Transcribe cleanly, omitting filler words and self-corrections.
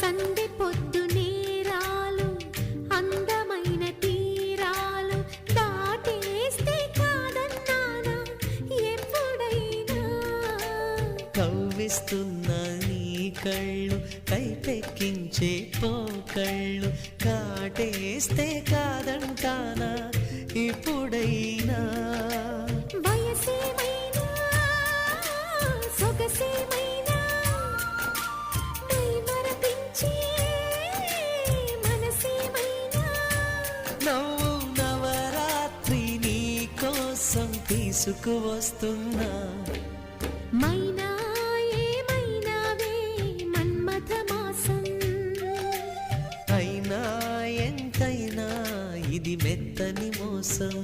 సందె పొద్దు నేరాలు అందమైన తీరాలు దాటేస్తే కాదన్నానా ఎప్పుడైనా కవ్విస్తున్న నీ కళ్ళు కైపెక్కించే పోకళ్ళు కాటేస్తే కాదంటానా ఇప్పుడైనా వయసేమైనా సొగసేమైనా మైమరపించే మనసేమైనా నవ్వు నవరాత్రి నీ కోసం తీసుకువస్తున్నా మైనా ఏమైనావే మన్మథ మాసం అయినా ఎంతైనా ఇది మెత్తని మోసం